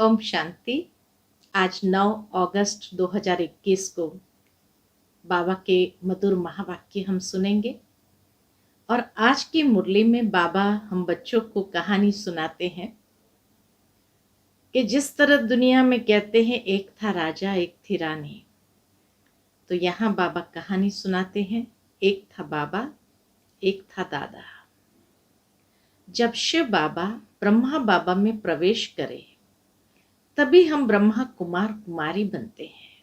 ओम शांति। आज 9 अगस्त 2021 को बाबा के मधुर महावाक्य हम सुनेंगे और आज की मुरली में बाबा हम बच्चों को कहानी सुनाते हैं कि जिस तरह दुनिया में कहते हैं एक था राजा एक थी रानी, तो यहाँ बाबा कहानी सुनाते हैं। एक था बाबा एक था दादा। जब शिव बाबा ब्रह्मा बाबा में प्रवेश करे तभी हम ब्रह्मा कुमार कुमारी बनते हैं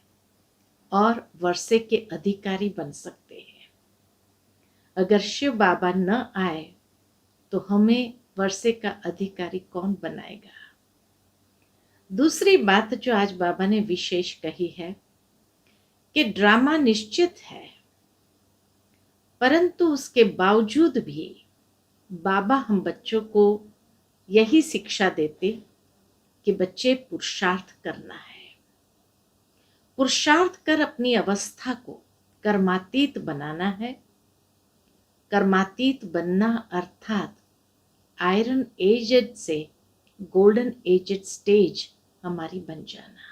और वर्षे के अधिकारी बन सकते हैं। अगर शिव बाबा न आए तो हमें वर्षे का अधिकारी कौन बनाएगा। दूसरी बात जो आज बाबा ने विशेष कही है कि ड्रामा निश्चित है, परंतु उसके बावजूद भी बाबा हम बच्चों को यही शिक्षा देते कि बच्चे पुरुषार्थ करना है। पुरुषार्थ कर अपनी अवस्था को कर्मातीत बनाना है। कर्मातीत बनना अर्थात आयरन एजेड से गोल्डन एजेड स्टेज हमारी बन जाना।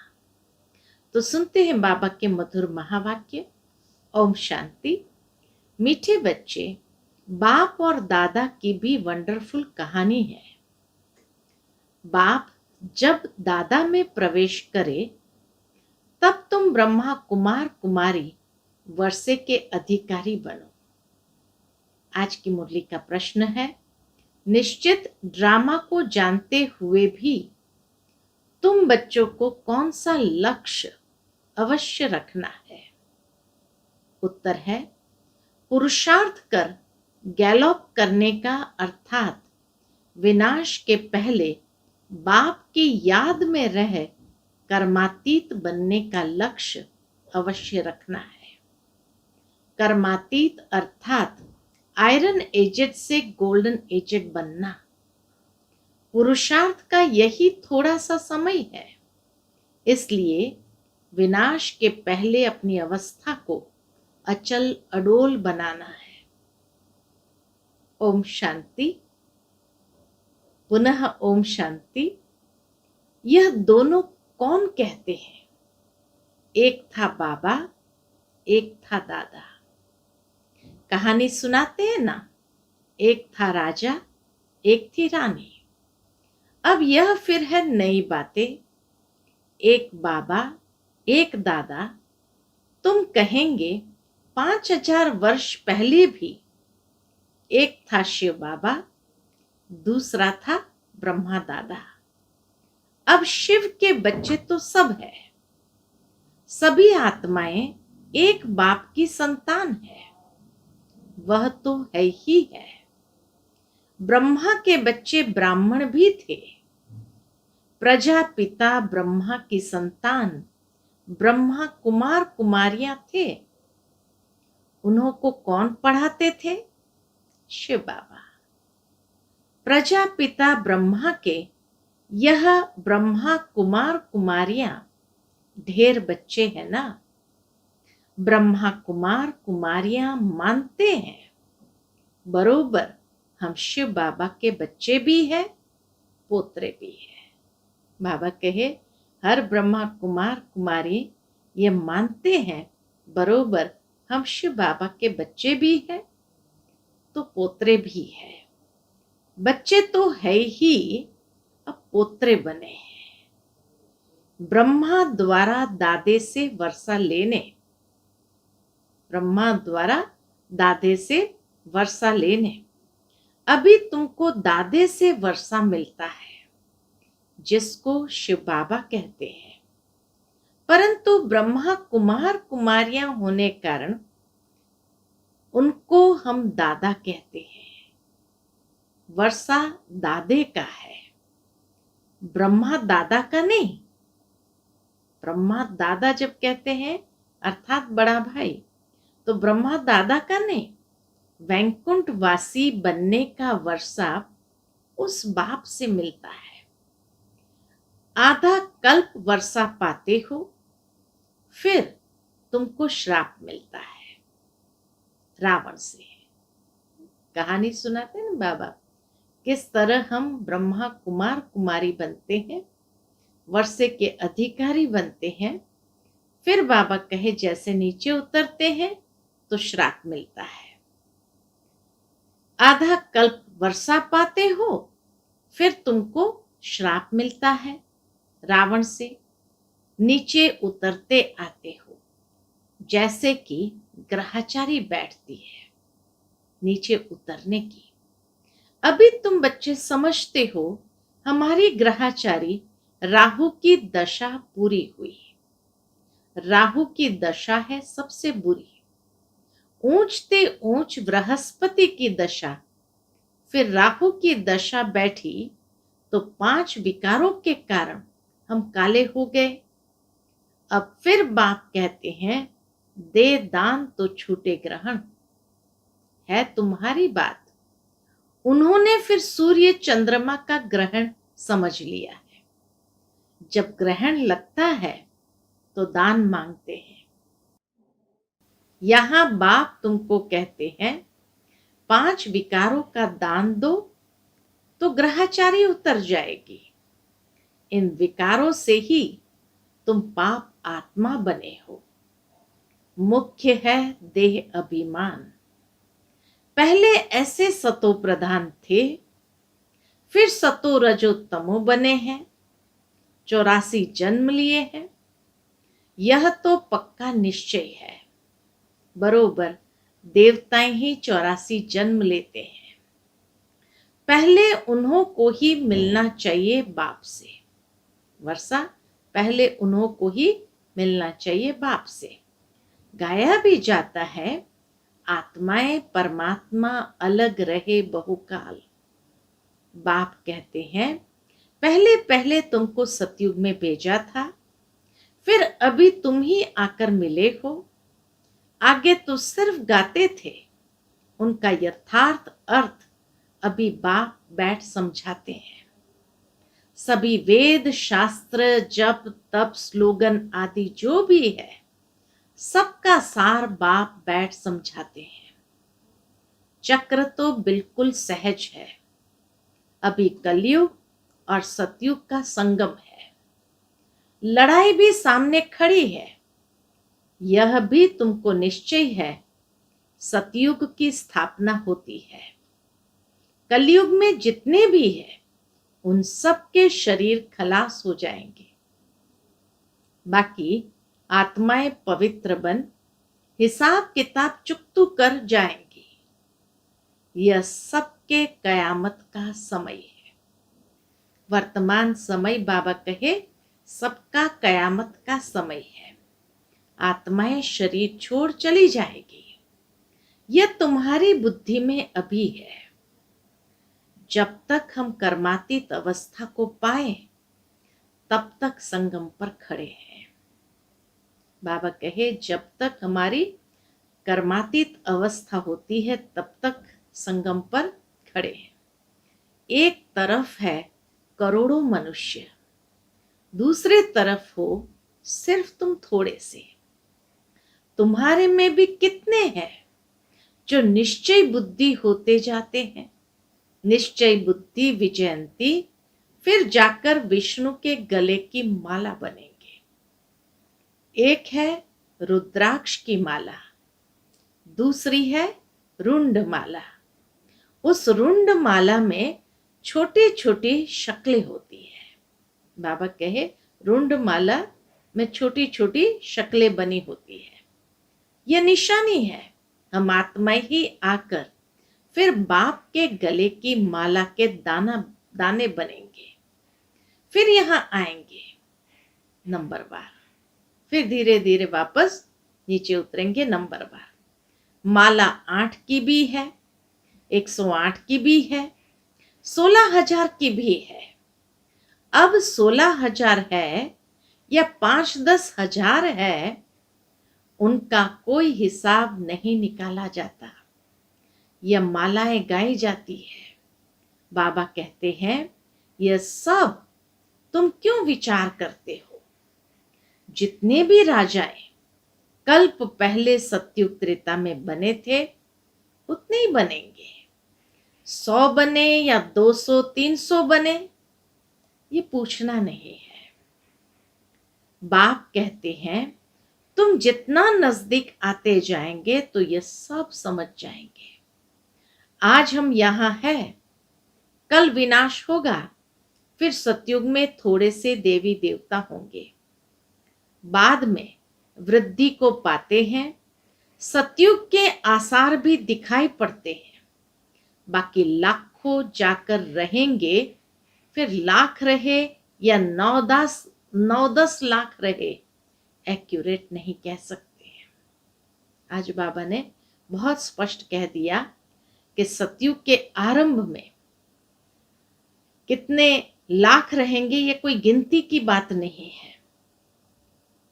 तो सुनते हैं बाबा के मधुर महावाक्य। ओम शांति। मीठे बच्चे, बाप और दादा की भी वंडरफुल कहानी है। बाप जब दादा में प्रवेश करे तब तुम ब्रह्मा कुमार कुमारी वर्षे के अधिकारी बनो। आज की मुरली का प्रश्न है, निश्चित ड्रामा को जानते हुए भी तुम बच्चों को कौन सा लक्ष्य अवश्य रखना है। उत्तर है, पुरुषार्थ कर गैलोप करने का अर्थात विनाश के पहले बाप की याद में रह कर्मातीत बनने का लक्ष्य अवश्य रखना है। कर्मातीत अर्थात आयरन एजेड से गोल्डन एजेड बनना। पुरुषार्थ का यही थोड़ा सा समय है, इसलिए विनाश के पहले अपनी अवस्था को अचल अडोल बनाना है। ओम शांति। पुनः ओम शांति। यह दोनों कौन कहते हैं? एक था बाबा एक था दादा। कहानी सुनाते हैं ना, एक था राजा एक थी रानी। अब यह फिर है नई बातें। एक बाबा एक दादा। तुम कहेंगे 5000 वर्ष पहले भी एक था शिव बाबा, दूसरा था ब्रह्मा दादा। अब शिव के बच्चे तो सब है। सभी आत्माएं एक बाप की संतान है, वह तो है ही है। ब्रह्मा के बच्चे ब्राह्मण भी थे। प्रजापिता ब्रह्मा की संतान ब्रह्मा कुमार कुमारियां थे। उन्हों को कौन पढ़ाते थे? शिव बाबा। प्रजापिता ब्रह्मा के यह ब्रह्मा कुमार कुमारियां ढेर बच्चे हैं ना। ब्रह्मा कुमार कुमारियां मानते हैं बरोबर हम शिव बाबा के बच्चे भी हैं, पोतरे भी हैं। बाबा कहे हर ब्रह्मा कुमार कुमारी ये मानते हैं बरोबर हम शिव बाबा के बच्चे भी हैं तो पोतरे भी हैं। बच्चे तो है ही, अब पोतरे बने हैं। ब्रह्मा द्वारा दादे से वर्षा लेने। ब्रह्मा द्वारा दादे से वर्षा लेने। अभी तुमको दादे से वर्षा मिलता है जिसको शिव बाबा कहते हैं, परंतु ब्रह्मा कुमार कुमारियां होने कारण उनको हम दादा कहते हैं। वर्षा दादे का है, ब्रह्मा दादा का नहीं। ब्रह्मा दादा जब कहते हैं अर्थात बड़ा भाई, तो ब्रह्मा दादा का नहीं। वैकुंठ वासी बनने का वर्षा उस बाप से मिलता है। आधा कल्प वर्षा पाते हो, फिर तुमको श्राप मिलता है रावण से। कहानी सुनाते हैं ना बाबा, किस तरह हम ब्रह्मा कुमार कुमारी बनते हैं। वर्षे के अधिकारी बनते हैं, फिर बाबा कहे जैसे नीचे उतरते हैं तो श्राप मिलता है। आधा कल्प वर्षा पाते हो, फिर तुमको श्राप मिलता है रावण से, नीचे उतरते आते हो। जैसे कि ग्रहचारी बैठती है नीचे उतरने की। अभी तुम बच्चे समझते हो हमारी ग्रहचारी राहु की दशा पूरी हुई। राहु की दशा है सबसे बुरी। ऊंचते ऊंच बृहस्पति की दशा, फिर राहु की दशा बैठी तो 5 विकारों के कारण हम काले हो गए। अब फिर बाप कहते हैं दे दान तो छूटे ग्रहण। है तुम्हारी बात। उन्होंने फिर सूर्य चंद्रमा का ग्रहण समझ लिया है। जब ग्रहण लगता है तो दान मांगते हैं। यहां बाप तुमको कहते हैं 5 विकारों का दान दो तो ग्रहचारी उतर जाएगी। इन विकारों से ही तुम पाप आत्मा बने हो। मुख्य है देह अभिमान। पहले ऐसे सतो प्रधान थे, फिर सतो रजो तमो बने हैं, 84 जन्म लिए हैं। यह तो पक्का निश्चय है। बरोबर देवताएं ही 84 जन्म लेते हैं। पहले उन्हों को ही मिलना चाहिए बाप से। वर्षा, पहले उन्हों को ही मिलना चाहिए बाप से। गाया भी जाता है आत्माएं परमात्मा अलग रहे बहुकाल। बाप कहते हैं पहले पहले तुमको सतयुग में भेजा था, फिर अभी तुम ही आकर मिले हो। आगे तो सिर्फ गाते थे, उनका यथार्थ अर्थ अभी बाप बैठ समझाते हैं। सभी वेद शास्त्र जप तप स्लोगन आदि जो भी है, सबका सार बाप बैठ समझाते हैं। चक्र तो बिल्कुल सहज है। अभी कलयुग और सतयुग का संगम है। लड़ाई भी सामने खड़ी है। यह भी तुमको निश्चय है सतयुग की स्थापना होती है। कलयुग में जितने भी है उन सब के शरीर खलास हो जाएंगे। बाकी आत्माएं पवित्र बन हिसाब किताब चुकतू कर जाएंगी। यह सबके कयामत का समय है। वर्तमान समय बाबा कहे सबका कयामत का समय है। आत्माएं शरीर छोड़ चली जाएगी। यह तुम्हारी बुद्धि में अभी है। जब तक हम कर्मातीत अवस्था को पाए तब तक संगम पर खड़े हैं। बाबा कहे जब तक हमारी कर्मातीत अवस्था होती है तब तक संगम पर खड़े हैं। एक तरफ है करोड़ों मनुष्य, दूसरे तरफ हो सिर्फ तुम थोड़े से। तुम्हारे में भी कितने हैं जो निश्चय बुद्धि होते जाते हैं। निश्चय बुद्धि विजयंती, फिर जाकर विष्णु के गले की माला बनेंगे। एक है रुद्राक्ष की माला, दूसरी है रुंड माला। उस रुंड माला में छोटी छोटी शक्लें होती है। बाबा कहे रुंड माला में छोटी छोटी शक्लें बनी होती है। यह निशानी है हम आत्मा ही आकर फिर बाप के गले की माला के दाने बनेंगे। फिर यहाँ आएंगे नंबरवार, फिर धीरे धीरे वापस नीचे उतरेंगे नंबरवार। माला 8 की भी है, 108 की भी है, 16,000 की भी है। अब 16,000 है या 5-10 हजार है, उनका कोई हिसाब नहीं निकाला जाता। यह मालाएं गाई जाती है। बाबा कहते हैं यह सब तुम क्यों विचार करते हो। जितने भी राजाएं कल्प पहले सतयुग त्रेता में बने थे उतने ही बनेंगे। 100 बने या 200 300 बने, ये पूछना नहीं है। बाप कहते हैं तुम जितना नजदीक आते जाएंगे तो ये सब समझ जाएंगे। आज हम यहाँ हैं, कल विनाश होगा, फिर सतयुग में थोड़े से देवी देवता होंगे, बाद में वृद्धि को पाते हैं। सतयुग के आसार भी दिखाई पड़ते हैं, बाकी लाखों जाकर रहेंगे, फिर लाख रहे या 9-10 लाख रहे, एक्यूरेट नहीं कह सकते हैं। आज बाबा ने बहुत स्पष्ट कह दिया कि सतयुग के आरंभ में कितने लाख रहेंगे ये कोई गिनती की बात नहीं है।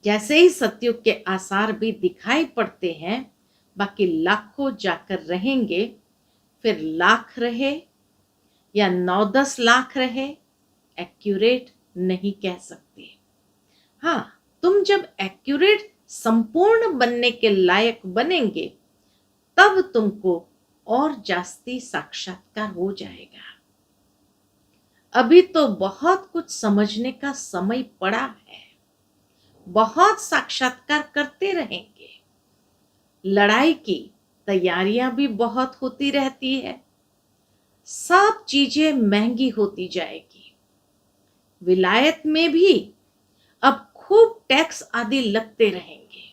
जैसे ही सतयुग के आसार भी दिखाई पड़ते हैं, बाकी लाखों जाकर रहेंगे, फिर लाख रहे या 9-10 लाख रहे, एक्यूरेट नहीं कह सकते। हाँ, तुम जब एक्यूरेट संपूर्ण बनने के लायक बनेंगे तब तुमको और जास्ती साक्षात्कार हो जाएगा। अभी तो बहुत कुछ समझने का समय पड़ा है, बहुत साक्षात्कार करते रहेंगे। लड़ाई की तैयारियां भी बहुत होती रहती है, सब चीजें महंगी होती जाएगी। विलायत में भी अब खूब टैक्स आदि लगते रहेंगे।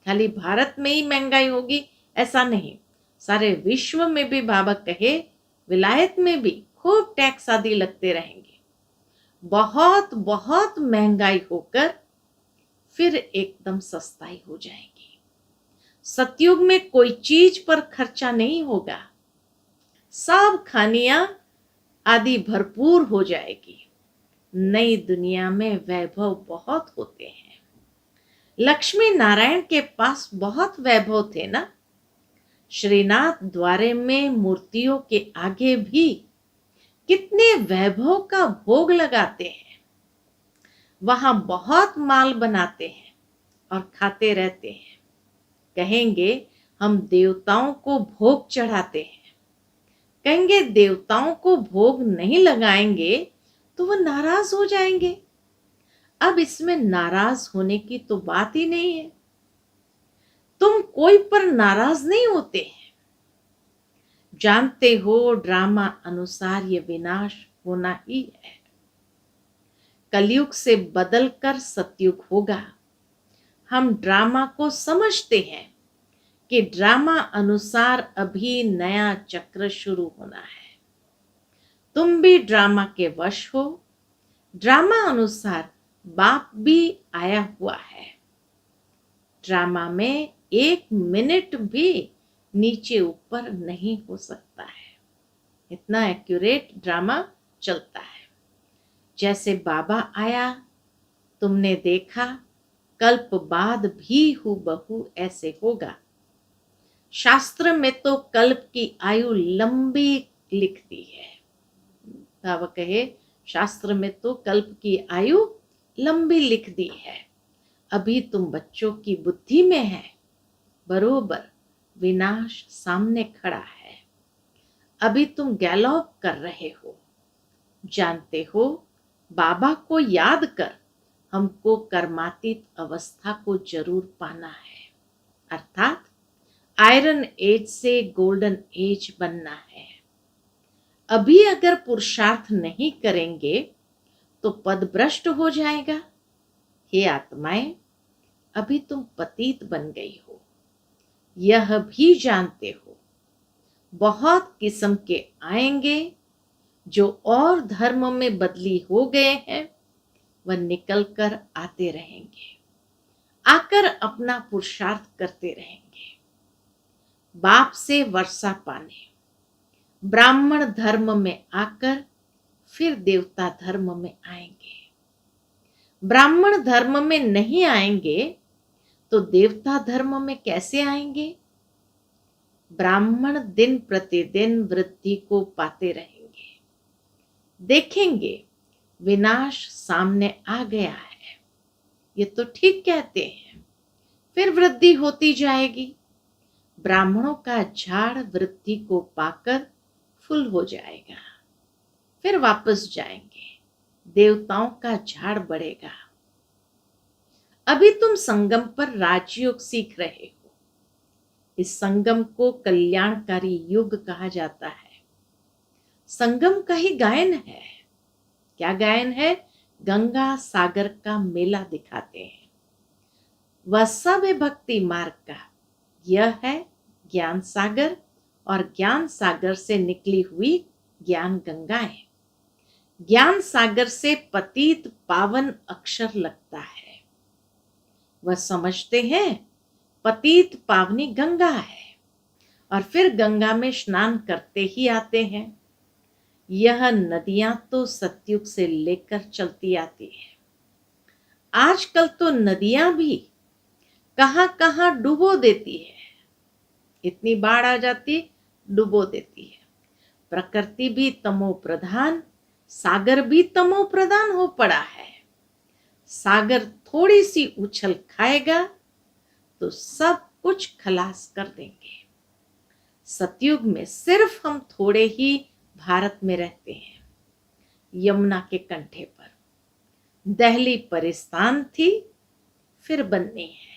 खाली भारत में ही महंगाई होगी ऐसा नहीं, सारे विश्व में भी बाबा कहे विलायत में भी खूब टैक्स आदि लगते रहेंगे। बहुत बहुत महंगाई होकर फिर एकदम सस्ताई हो जाएगी। सतयुग में कोई चीज पर खर्चा नहीं होगा, सब खानियां आदि भरपूर हो जाएगी। नई दुनिया में वैभव बहुत होते हैं। लक्ष्मी नारायण के पास बहुत वैभव थे ना। श्रीनाथ द्वारे में मूर्तियों के आगे भी कितने वैभव का भोग लगाते हैं। वहां बहुत माल बनाते हैं और खाते रहते हैं। कहेंगे हम देवताओं को भोग चढ़ाते हैं, कहेंगे देवताओं को भोग नहीं लगाएंगे तो वह नाराज हो जाएंगे। अब इसमें नाराज होने की तो बात ही नहीं है। तुम कोई पर नाराज नहीं होते हैं। जानते हो ड्रामा अनुसार ये विनाश होना ही है। कलयुग से बदलकर सतयुग होगा। हम ड्रामा को समझते हैं कि ड्रामा अनुसार अभी नया चक्र शुरू होना है। तुम भी ड्रामा के वश हो। ड्रामा अनुसार बाप भी आया हुआ है। ड्रामा में 1 मिनट भी नीचे ऊपर नहीं हो सकता है, इतना एक्यूरेट ड्रामा चलता है। जैसे बाबा आया, तुमने देखा कल्प बाद भी हूबहू ऐसे होगा। शास्त्र में तो कल्प की आयु लंबी लिख दी है। बाबा कहे शास्त्र में तो कल्प की आयु लंबी लिख दी है। अभी तुम बच्चों की बुद्धि में है, बरोबर विनाश सामने खड़ा है। अभी तुम गैलॉप कर रहे हो। जानते हो बाबा को याद कर हमको कर्मातीत अवस्था को जरूर पाना है, अर्थात आयरन एज से गोल्डन एज बनना है। अभी अगर पुरुषार्थ नहीं करेंगे तो पदभ्रष्ट हो जाएगा। हे आत्माएं, अभी तुम पतित बन गई हो, यह भी जानते हो। बहुत किस्म के आएंगे जो और धर्म में बदली हो गए हैं, वह निकल कर आते रहेंगे, आकर अपना पुरुषार्थ करते रहेंगे। बाप से वर्षा पाने, ब्राह्मण धर्म में आकर फिर देवता धर्म में आएंगे। ब्राह्मण धर्म में नहीं आएंगे तो देवता धर्म में कैसे आएंगे? ब्राह्मण दिन प्रतिदिन वृद्धि को पाते रहेंगे, देखेंगे विनाश सामने आ गया है, ये तो ठीक कहते हैं, फिर वृद्धि होती जाएगी। ब्राह्मणों का झाड़ वृद्धि को पाकर फुल हो जाएगा, फिर वापस जाएंगे, देवताओं का झाड़ बढ़ेगा। अभी तुम संगम पर राजयोग सीख रहे हो। इस संगम को कल्याणकारी युग कहा जाता है। संगम का ही गायन है। क्या गायन है? गंगा सागर का मेला दिखाते हैं। वह सब है भक्ति मार्ग का। यह है ज्ञान सागर और ज्ञान सागर से निकली हुई ज्ञान गंगाएं। ज्ञान सागर से पतित पावन अक्षर लगता है। वह समझते हैं पतित पावनी गंगा है और फिर गंगा में स्नान करते ही आते हैं। यह नदियां तो सतयुग से लेकर चलती आती है। आजकल तो नदियां भी कहां कहां डुबो देती है। इतनी बाढ़ आ जाती, डुबो देती है। प्रकृति भी तमो प्रधान, सागर भी तमो प्रधान हो पड़ा है। सागर थोड़ी सी उछल खाएगा तो सब कुछ खलास कर देंगे। सतयुग में सिर्फ हम थोड़े ही भारत में रहते हैं। यमुना के कंठे पर दहली परिस्तान थी, फिर बननी है।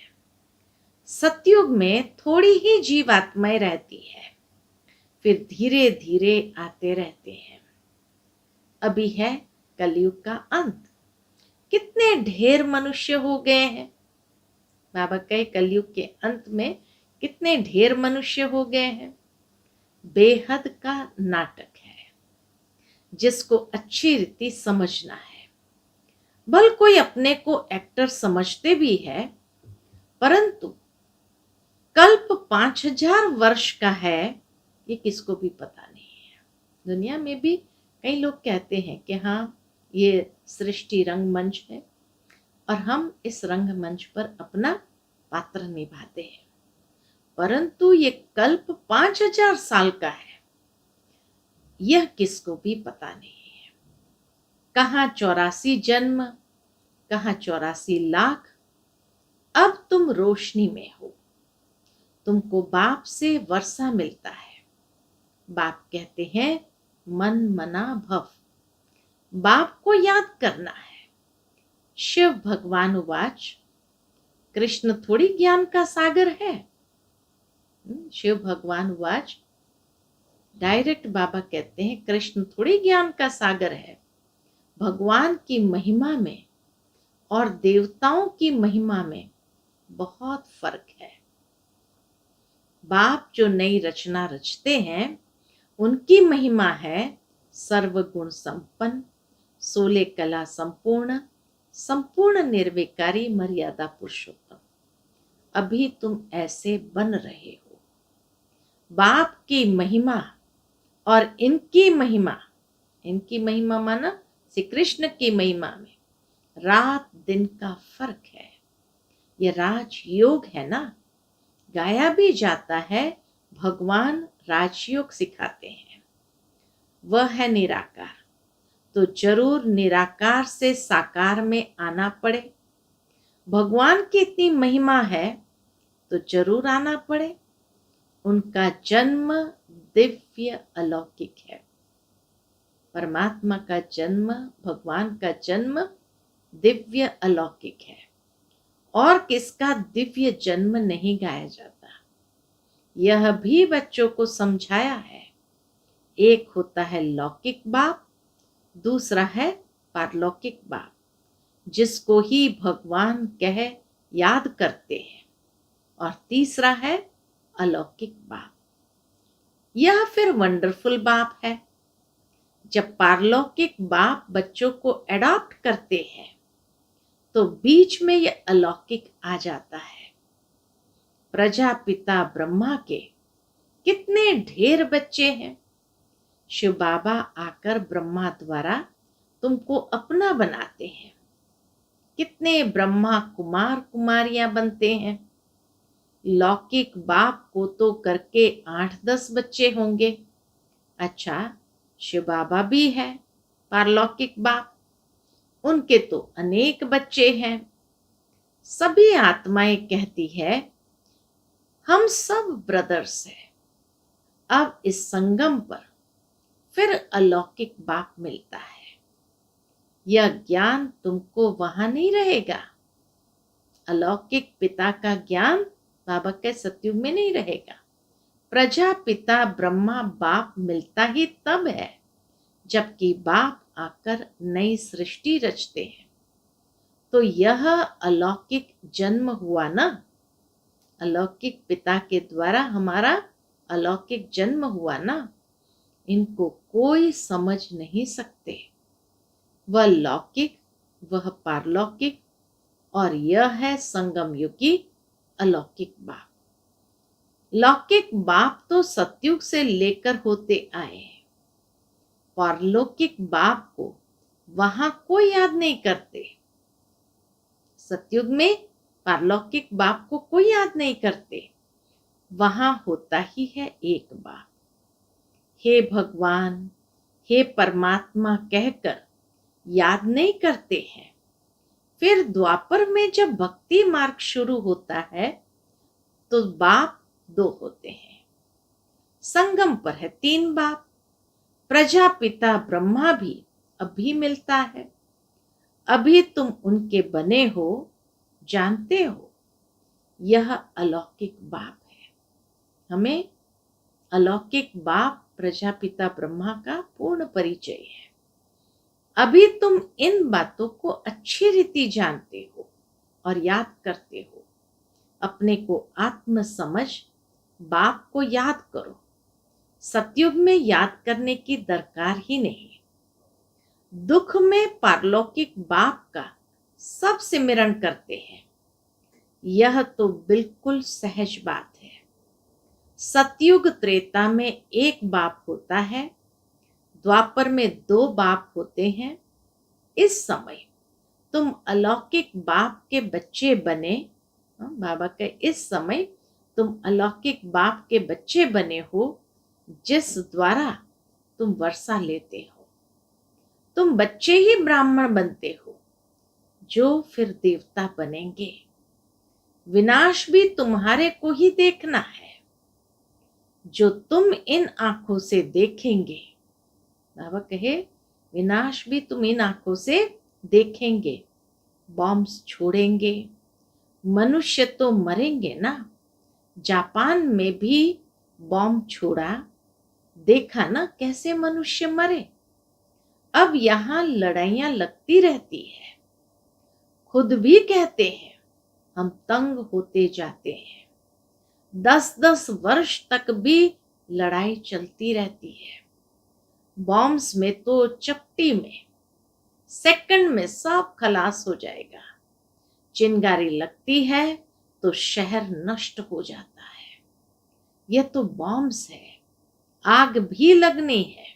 सतयुग में थोड़ी ही जीवात्माएं रहती है, फिर धीरे धीरे आते रहते हैं। अभी है कलयुग का अंत। कितने ढेर मनुष्य हो गए हैं। बाबा कहे कलयुग के अंत में कितने ढेर मनुष्य हो गए हैं। बेहद का नाटक है जिसको अच्छी रीति समझना है। भल कोई अपने को एक्टर समझते भी है, परंतु कल्प 5000 वर्ष का है, ये किसको भी पता नहीं है। दुनिया में भी कई लोग कहते हैं कि हाँ, ये सृष्टि रंगमंच है और हम इस रंगमंच पर अपना पात्र निभाते हैं, परंतु ये कल्प 5000 साल का है, यह किसको भी पता नहीं है। कहाँ 84 जन्म, कहाँ 84 लाख। अब तुम रोशनी में हो। तुमको बाप से वर्षा मिलता है। बाप कहते हैं मन मना भव। बाप को याद करना है। शिव भगवान उवाच, कृष्ण थोड़ी ज्ञान का सागर है। शिव भगवान उवाच, डायरेक्ट बाबा कहते हैं कृष्ण थोड़ी ज्ञान का सागर है। भगवान की महिमा में और देवताओं की महिमा में बहुत फर्क है। बाप जो नई रचना रचते हैं, उनकी महिमा है सर्वगुण संपन्न, 16 कला संपूर्ण, संपूर्ण निर्विकारी, मर्यादा पुरुषोत्तम। अभी तुम ऐसे बन रहे हो। बाप की महिमा और इनकी महिमा माना श्री कृष्ण की महिमा में रात दिन का फर्क है। ये राजयोग है ना। गाया भी जाता है, भगवान राजयोग सिखाते हैं। वह है निराकार, तो जरूर निराकार से साकार में आना पड़े। भगवान की इतनी महिमा है तो जरूर आना पड़े। उनका जन्म दिव्य अलौकिक है। परमात्मा का जन्म, भगवान का जन्म दिव्य अलौकिक है। और किसका दिव्य जन्म नहीं गाया जाता। यह भी बच्चों को समझाया है। एक होता है लौकिक बाप, दूसरा है पारलौकिक बाप, जिसको ही भगवान कह याद करते हैं, और तीसरा है अलौकिक बाप। यह फिर वंडरफुल बाप है। जब पारलौकिक बाप बच्चों को अडॉप्ट करते हैं तो बीच में यह अलौकिक आ जाता है। प्रजापिता ब्रह्मा के कितने ढेर बच्चे हैं। शिव बाबा आकर ब्रह्मा द्वारा तुमको अपना बनाते हैं। कितने ब्रह्मा कुमार कुमारियां बनते हैं। लौकिक बाप को तो करके 8-10 बच्चे होंगे। अच्छा, शिव बाबा भी है पारलौकिक बाप, उनके तो अनेक बच्चे हैं। सभी आत्माएं कहती है हम सब ब्रदर्स हैं। अब इस संगम पर फिर अलौकिक बाप मिलता है। यह ज्ञान तुमको वहां नहीं रहेगा। अलौकिक पिता का ज्ञान बाबा के सतयुग में नहीं रहेगा। प्रजापिता ब्रह्मा बाप मिलता ही तब है जबकि बाप आकर नई सृष्टि रचते हैं। तो यह अलौकिक जन्म हुआ ना, अलौकिक पिता के द्वारा हमारा अलौकिक जन्म हुआ ना। इनको कोई समझ नहीं सकते। वह लौकिक, वह पारलौकिक, और यह है संगम युगी अलौकिक बाप। लौकिक बाप तो सतयुग से लेकर होते आए हैं। पारलौकिक बाप को वहां कोई याद नहीं करते। सतयुग में पारलौकिक बाप को कोई याद नहीं करते। वहां होता ही है एक बाप। हे भगवान, हे परमात्मा कहकर याद नहीं करते हैं। फिर द्वापर में जब भक्ति मार्ग शुरू होता है तो बाप दो होते हैं। संगम पर है तीन बाप। प्रजापिता ब्रह्मा भी अभी मिलता है। अभी तुम उनके बने हो, जानते हो। यह अलौकिक बाप है। हमें अलौकिक बाप प्रजापिता ब्रह्मा का पूर्ण परिचय है। अभी तुम इन बातों को अच्छी रीति जानते हो और याद करते हो। अपने को आत्म समझ बाप को याद करो। सतयुग में याद करने की दरकार ही नहीं। दुख में पारलौकिक बाप का सब सिमरन करते हैं। यह तो बिल्कुल सहज बात है। सतयुग त्रेता में एक बाप होता है, द्वापर में दो बाप होते हैं। इस समय तुम अलौकिक बाप के बच्चे बने। बाबा के इस समय तुम अलौकिक बाप के बच्चे बने हो, जिस द्वारा तुम वर्षा लेते हो। तुम बच्चे ही ब्राह्मण बनते हो, जो फिर देवता बनेंगे। विनाश भी तुम्हारे को ही देखना है। जो तुम इन आंखों से देखेंगे, बाबा कहे विनाश भी तुम इन आंखों से देखेंगे। बॉम्ब्स छोड़ेंगे, मनुष्य तो मरेंगे ना। जापान में भी बॉम्ब छोड़ा, देखा ना कैसे मनुष्य मरे। अब यहाँ लड़ाइयां लगती रहती है। खुद भी कहते हैं हम तंग होते जाते हैं। 10-10 वर्ष तक भी लड़ाई चलती रहती है। बॉम्ब्स में तो चपटी में, सेकंड में सब खलास हो जाएगा। चिंगारी लगती है तो शहर नष्ट हो जाता है। यह तो बॉम्ब्स है, आग भी लगनी है।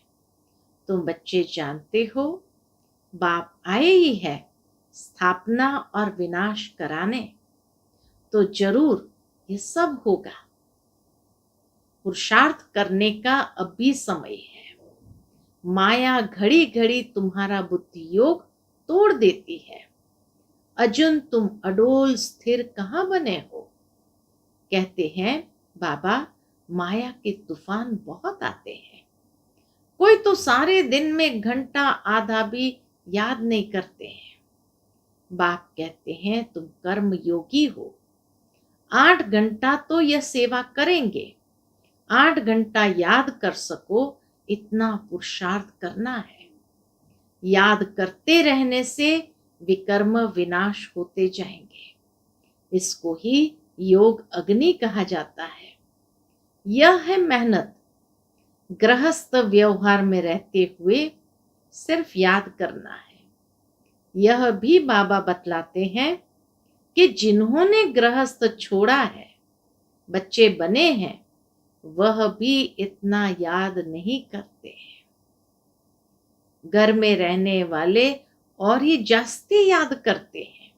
तुम बच्चे जानते हो बाप आए ही है स्थापना और विनाश कराने। तो जरूर ये सब होगा। पुरुषार्थ करने का अभी समय है। माया घड़ी घड़ी तुम्हारा बुद्धि योग तोड़ देती है। अर्जुन तुम अडोल स्थिर कहाँ बने हो। कहते हैं बाबा माया के तूफान बहुत आते हैं। कोई तो सारे दिन में घंटा आधा भी याद नहीं करते हैं। बाप कहते हैं तुम कर्म योगी हो। 8 घंटा तो यह सेवा करेंगे। 8 घंटा याद कर सको इतना पुरुषार्थ करना है। याद करते रहने से विकर्म विनाश होते जाएंगे। इसको ही योग अग्नि कहा जाता है। यह है मेहनत। गृहस्थ व्यवहार में रहते हुए सिर्फ याद करना है। यह भी बाबा बतलाते हैं कि जिन्होंने गृहस्थ छोड़ा है, बच्चे बने हैं, वह भी इतना याद नहीं करते हैं। घर में रहने वाले और ही जास्ती याद करते हैं।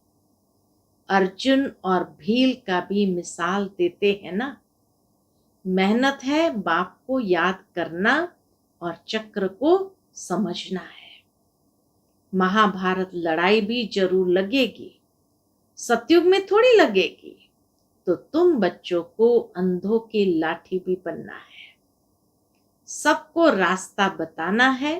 अर्जुन और भील का भी मिसाल देते हैं ना। मेहनत है बाप को याद करना और चक्र को समझना है। महाभारत लड़ाई भी जरूर लगेगी, सतयुग में थोड़ी लगेगी। तो तुम बच्चों को अंधों की लाठी भी बनना है। सबको रास्ता बताना है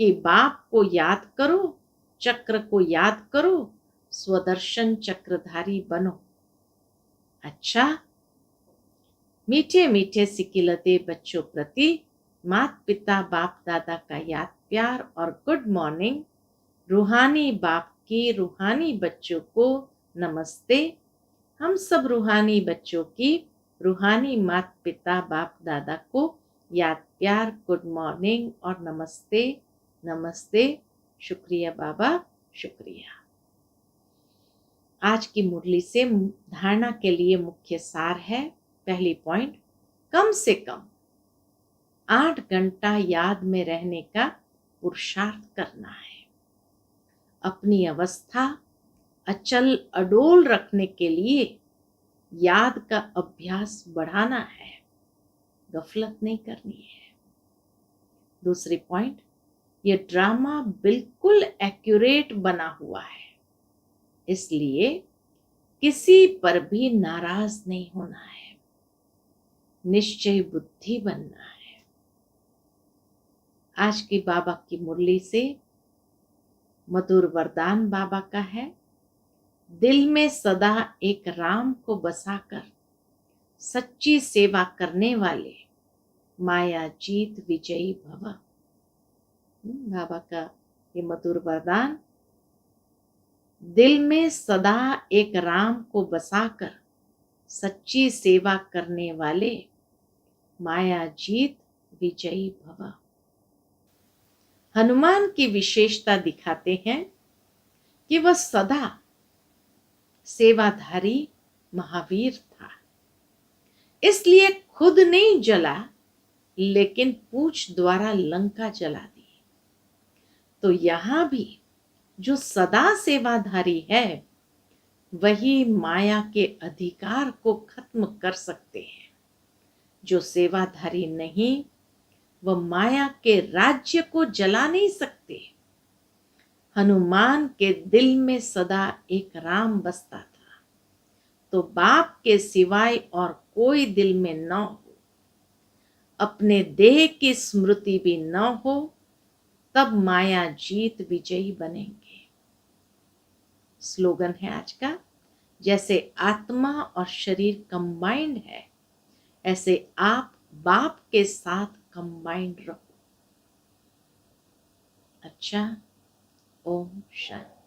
कि बाप को याद करो, चक्र को याद करो, स्वदर्शन चक्रधारी बनो। अच्छा, मीठे मीठे सिकिलते बच्चों प्रति माता पिता बाप दादा का याद प्यार और गुड मॉर्निंग। रूहानी बाप की रूहानी बच्चों को नमस्ते। हम सब रूहानी बच्चों की रूहानी माता पिता बाप दादा को याद प्यार गुड मॉर्निंग और नमस्ते नमस्ते। शुक्रिया बाबा, शुक्रिया। आज की मुरली से धारणा के लिए मुख्य सार है। पहली पॉइंट, कम से कम 8 घंटा याद में रहने का पुरुषार्थ करना है। अपनी अवस्था अचल अडोल रखने के लिए याद का अभ्यास बढ़ाना है, गफलत नहीं करनी है। दूसरी पॉइंट, ये ड्रामा बिल्कुल एक्यूरेट बना हुआ है, इसलिए किसी पर भी नाराज नहीं होना है, निश्चय बुद्धि बनना है। आज की बाबा की मुरली से मधुर वरदान बाबा का है, दिल में सदा एक राम को बसाकर सच्ची सेवा करने वाले माया जीत विजयी भव। बाबा का ये मधुर वरदान, दिल में सदा एक राम को बसाकर सच्ची सेवा करने वाले माया जीत विजयी भव। हनुमान की विशेषता दिखाते हैं कि वह सदा सेवाधारी महावीर था, इसलिए खुद नहीं जला लेकिन पूछ द्वारा लंका जला दी। तो यहां भी जो सदा सेवाधारी है वही माया के अधिकार को खत्म कर सकते हैं। जो सेवाधारी नहीं वह माया के राज्य को जला नहीं सकते। हनुमान के दिल में सदा एक राम बसता था, तो बाप के सिवाय और कोई दिल में न हो, अपने देह की स्मृति भी न हो, तब माया जीत विजयी बनेंगे। स्लोगन है आज का, जैसे आत्मा और शरीर कंबाइंड है, ऐसे आप बाप के साथ कंबाइंड रहो। अच्छा, ओम शांति।